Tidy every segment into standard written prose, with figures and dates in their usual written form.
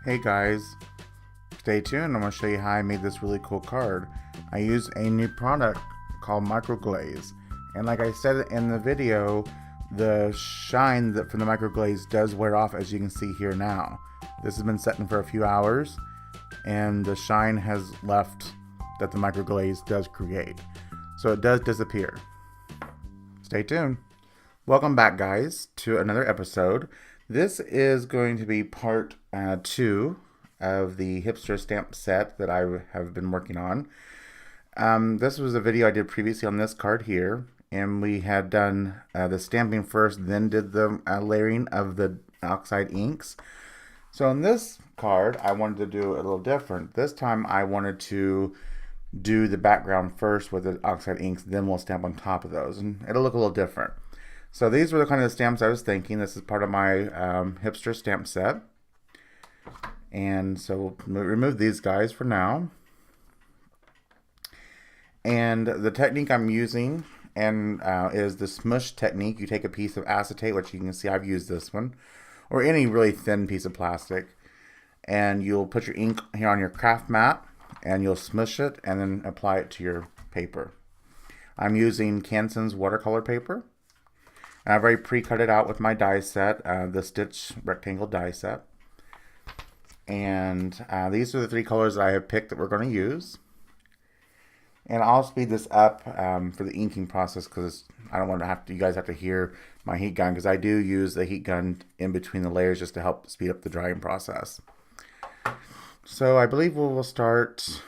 Hey guys, stay tuned. I'm going to show you how I made this really cool card. I use a new product called microglaze, and like I said in the video, the shine from the microglaze does wear off, as you can see here now. This has been setting for a few hours and the shine has left that the microglaze does create, so it does disappear. Stay tuned. Welcome back guys to another episode. This is going to be part 2 of the Hipster stamp set that I have been working on. This was a video I did previously on this card here, and we had done the stamping first, then did the layering of the oxide inks. So in this card, I wanted to do a little different. This time I wanted to do the background first with the oxide inks, then we'll stamp on top of those, and it'll look a little different. So these were the kind of stamps I was thinking. This is part of my Hipster stamp set. And so we'll remove these guys for now. And the technique I'm using is the smush technique. You take a piece of acetate, which you can see I've used this one, or any really thin piece of plastic, and you'll put your ink here on your craft mat, and you'll smush it and then apply it to your paper. I'm using Canson's watercolor paper. I've already pre-cut it out with my die set, the Stitch rectangle die set. And these are the 3 colors that I have picked that we're going to use. And I'll speed this up for the inking process because I don't want you guys have to hear my heat gun, because I do use the heat gun in between the layers just to help speed up the drying process. So I believe we'll start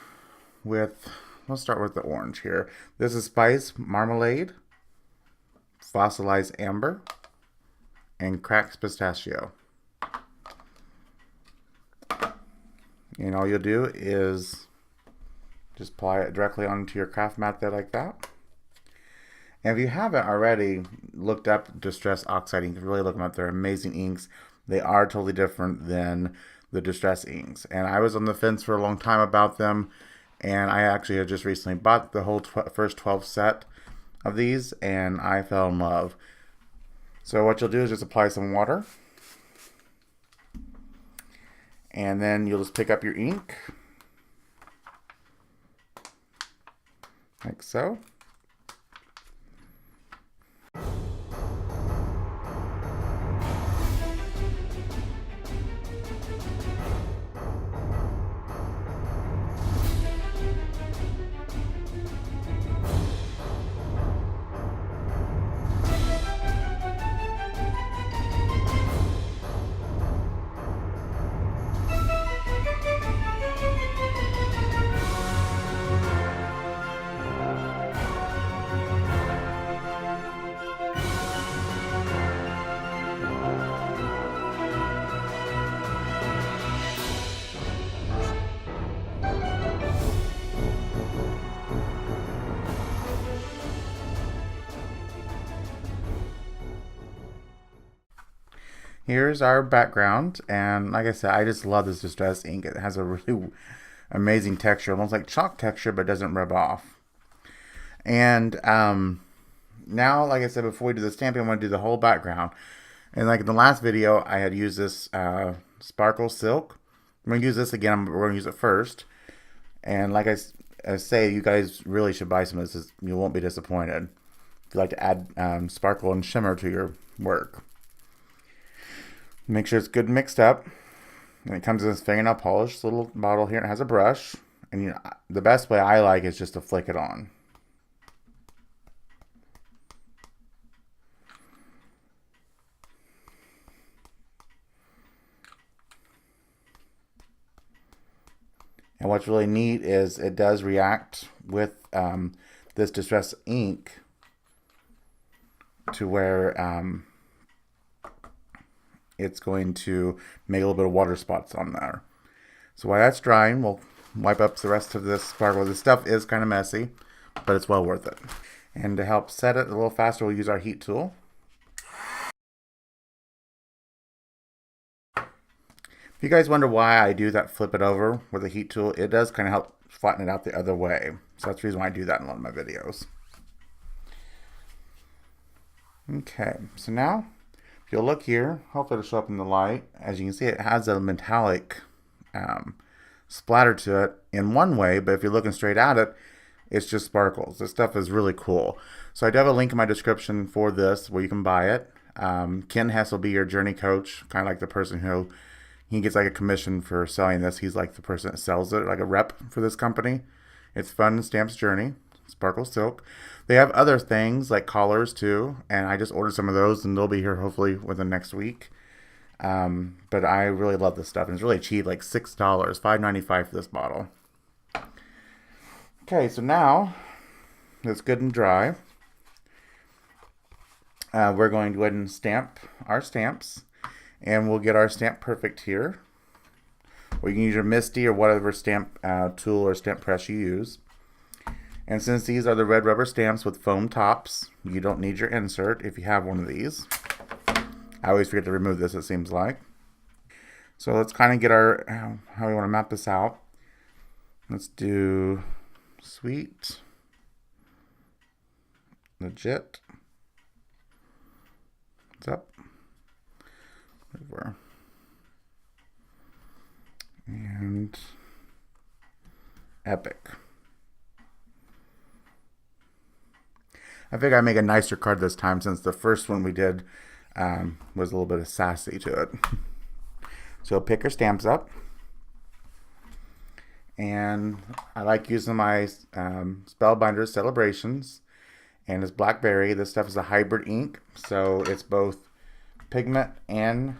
with the orange here. This is Spice Marmalade, Fossilized Amber, and Cracked Pistachio. And all you'll do is just apply it directly onto your craft mat there like that. And if you haven't already looked up Distress Oxide ink, really look them up. They're amazing inks. They are totally different than the Distress inks. And I was on the fence for a long time about them, and I actually had just recently bought the whole first 12 set of these, and I fell in love. So what you'll do is just apply some water, and then you'll just pick up your ink like so. Here's our background, and like I said, I just love this Distress ink. It has a really amazing texture, almost like chalk texture, but doesn't rub off. And now, like I said, before we do the stamping, I want to do the whole background. And like in the last video, I had used this Sparkle Silk. I'm going to use this again. We're going to use it first. And like I say, you guys really should buy some of this. You won't be disappointed if you like to add sparkle and shimmer to your work. Make sure it's good mixed up. And it comes in this fingernail polish little bottle here, and it has a brush. And the best way I like is just to flick it on. And what's really neat is it does react with this Distress ink to where it's going to make a little bit of water spots on there. So while that's drying, we'll wipe up the rest of this sparkle. This stuff is kind of messy, but it's well worth it. And to help set it a little faster, we'll use our heat tool. If you guys wonder why I do that flip it over with a heat tool, it does kind of help flatten it out the other way. So that's the reason why I do that in a lot of my videos. Okay, so now if you'll look here, hopefully it'll show up in the light. As you can see, it has a metallic splatter to it in one way, but if you're looking straight at it, it's just sparkles. This stuff is really cool. So I do have a link in my description for this where you can buy it. Ken Hess will be your journey coach, kind of like the person who he gets like a commission for selling this. He's like the person that sells it, like a rep for this company. It's Fun Stamps Journey, Sparkle Silk. They have other things like collars too, and I just ordered some of those, and they'll be here hopefully within next week. But I really love this stuff, and it's really cheap, like $6, $5.95 for this bottle. Okay, so now it's good and dry. We're going to go ahead and stamp our stamps, and we'll get our Stamp Perfect here. Or you can use your Misty or whatever stamp tool or stamp press you use. And since these are the red rubber stamps with foam tops, you don't need your insert if you have one of these. I always forget to remove this, it seems like. So let's kind of get our, how we want to map this out. Let's do sweet, legit, what's up, over, and epic. I think I make a nicer card this time since the first one we did was a little bit of sassy to it. So pick your stamps up. And I like using my Spellbinder Celebrations. And it's Blackberry. This stuff is a hybrid ink. So it's both pigment and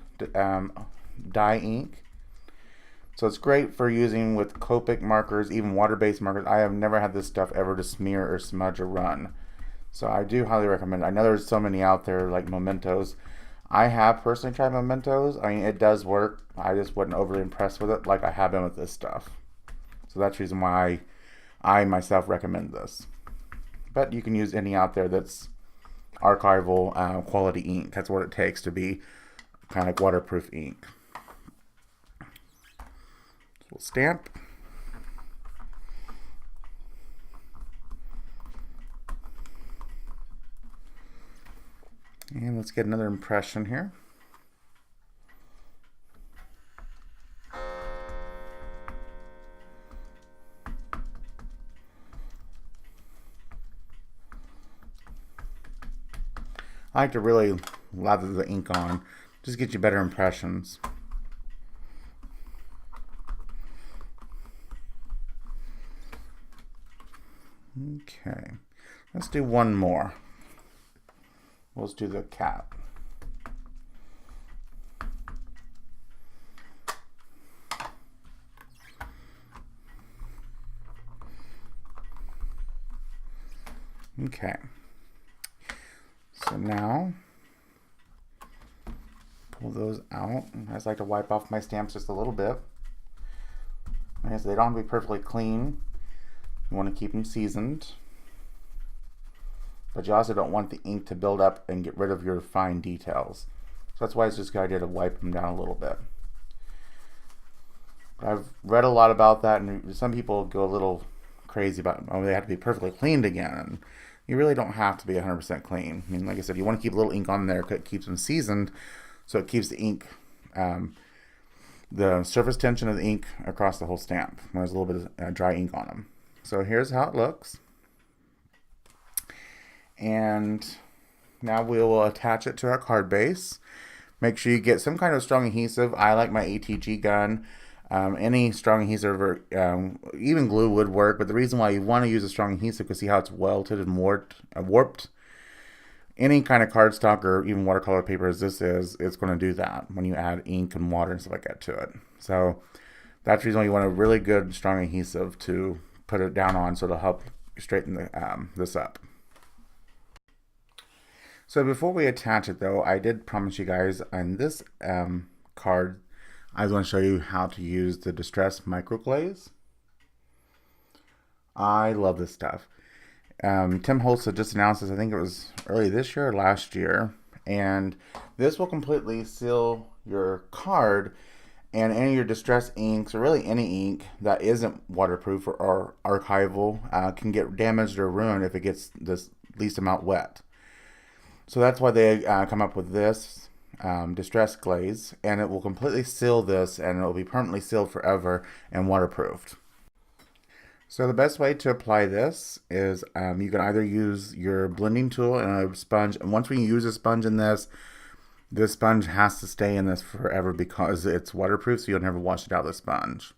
dye ink. So it's great for using with Copic markers, even water-based markers. I have never had this stuff ever to smear or smudge or run. So I do highly recommend it. I know there's so many out there like Mementos. I have personally tried Mementos. I mean, it does work. I just wasn't overly impressed with it like I have been with this stuff. So that's the reason why I myself recommend this. But you can use any out there that's archival quality ink. That's what it takes to be kind of like waterproof ink. So we'll stamp. And let's get another impression here. I like to really lather the ink on, just get you better impressions. Okay, let's do one more. Let's do the cat. Okay. So now, pull those out. I just like to wipe off my stamps just a little bit. Like I said, they don't have to be perfectly clean. You want to keep them seasoned. But you also don't want the ink to build up and get rid of your fine details. So that's why it's just a good idea to wipe them down a little bit. I've read a lot about that, and some people go a little crazy about, oh, they have to be perfectly cleaned again. And you really don't have to be 100% clean. I mean, like I said, you want to keep a little ink on there because it keeps them seasoned, so it keeps the ink, the surface tension of the ink across the whole stamp when there's a little bit of dry ink on them. So here's how it looks. And now we will attach it to our card base. Make sure you get some kind of strong adhesive. I like my ATG gun. Any strong adhesive, or even glue would work. But the reason why you want to use a strong adhesive, because see how it's welted and warped. Any kind of cardstock or even watercolor paper as this is, it's going to do that when you add ink and water and stuff like that to it. So that's the reason why you want a really good strong adhesive to put it down on, so it'll help straighten this up. So before we attach it though, I did promise you guys on this card, I was going to show you how to use the Distress Microglaze. I love this stuff. Tim Holtz had just announced this, I think it was early this year or last year, and this will completely seal your card, and any of your distress inks, or really any ink that isn't waterproof or archival, can get damaged or ruined if it gets this least amount wet. So that's why they come up with this. distress glaze, and it will completely seal this, and it will be permanently sealed forever and waterproofed. So the best way to apply this is you can either use your blending tool and a sponge, and once we use a sponge in this sponge has to stay in this forever because it's waterproof, so you'll never wash it out of the sponge.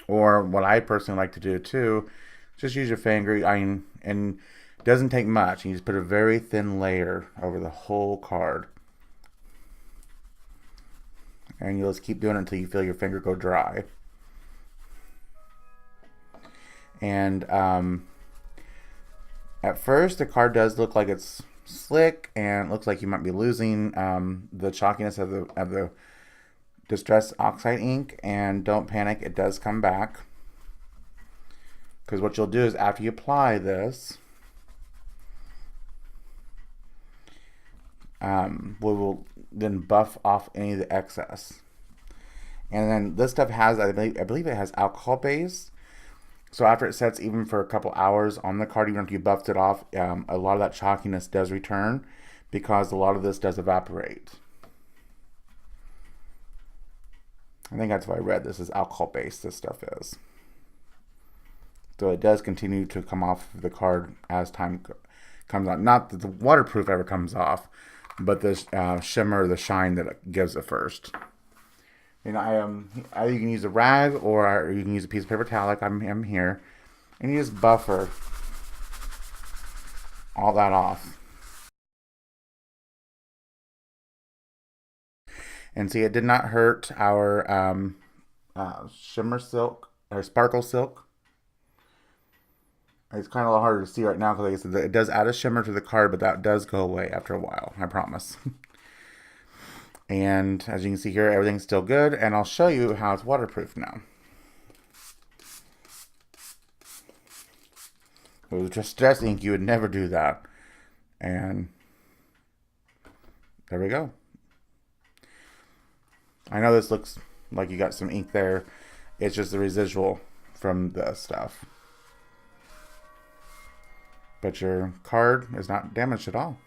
Or what I personally like to do too, just use your finger, and it doesn't take much. You just put a very thin layer over the whole card. And you'll just keep doing it until you feel your finger go dry. And at first the card does look like it's slick and it looks like you might be losing the chalkiness of the Distress Oxide ink, and don't panic, it does come back. Because what you'll do is after you apply this, we will then buff off any of the excess. And then this stuff has, I believe it has alcohol base. So after it sets even for a couple hours on the card, even after you buffed it off, a lot of that chalkiness does return because a lot of this does evaporate. I think that's what I read. This is alcohol based, this stuff is. So it does continue to come off the card as time comes on. Not that the waterproof ever comes off, but the shimmer, the shine that it gives at first. You know, either you can use a rag or you can use a piece of paper towel like I'm here, and you just buffer all that off. And see, it did not hurt our shimmer silk or sparkle silk. It's kind of a little harder to see right now because, like I said, it does add a shimmer to the card, but that does go away after a while, I promise. And as you can see here, everything's still good, and I'll show you how it's waterproof now. With Distress ink, you would never do that. And there we go. I know this looks like you got some ink there. It's just the residual from the stuff. But your card is not damaged at all.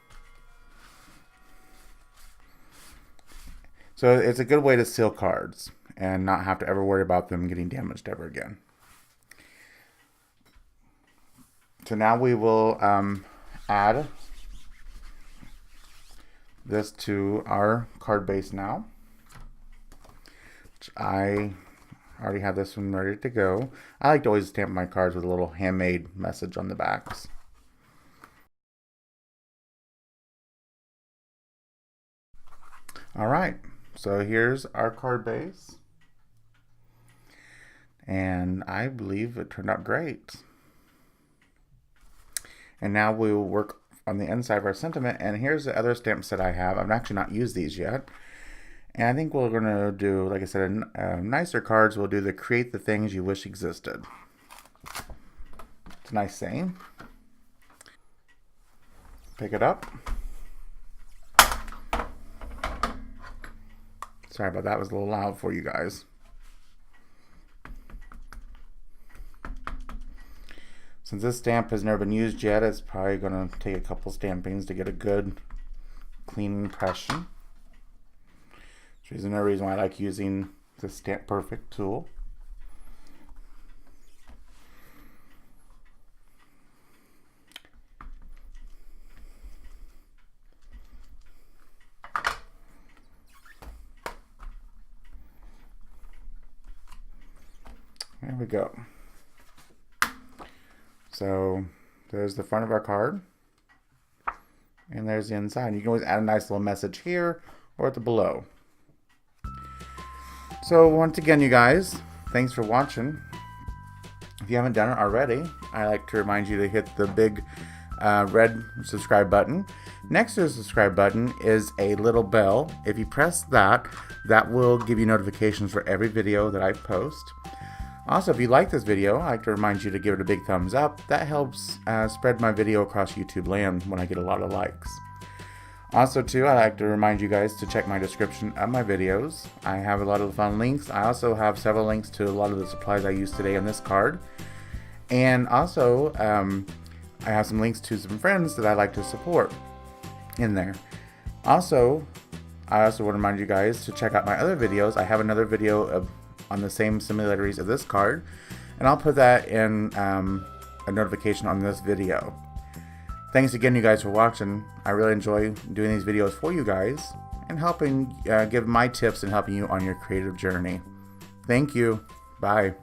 So it's a good way to seal cards and not have to ever worry about them getting damaged ever again. So now we will add this to our card base now. Which I already have this one ready to go. I like to always stamp my cards with a little handmade message on the backs. Alright, so here's our card base. And I believe it turned out great. And now we will work on the inside of our sentiment. And here's the other stamps that I have. I've actually not used these yet. And I think we're going to do, like I said, nicer cards. We'll do the create the things you wish existed. It's a nice saying. Pick it up. Sorry about that, it was a little loud for you guys. Since this stamp has never been used yet, it's probably going to take a couple stampings to get a good, clean impression. Which is another reason why I like using the Stamp Perfect tool. There we go. So there's the front of our card. And there's the inside. You can always add a nice little message here or at the below. So once again, you guys, thanks for watching. If you haven't done it already, I like to remind you to hit the big red subscribe button. Next to the subscribe button is a little bell. If you press that, that will give you notifications for every video that I post. Also, if you like this video, I like to remind you to give it a big thumbs up. That helps spread my video across YouTube land when I get a lot of likes. Also, too, I like to remind you guys to check my description of my videos. I have a lot of fun links. I also have several links to a lot of the supplies I use today on this card. And also, I have some links to some friends that I like to support. in there. Also, I also want to remind you guys to check out my other videos. I have another video on the same similarities of this card, and I'll put that in a notification on this video. Thanks again, you guys, for watching. I really enjoy doing these videos for you guys and helping give my tips and helping you on your creative journey. Thank you. Bye.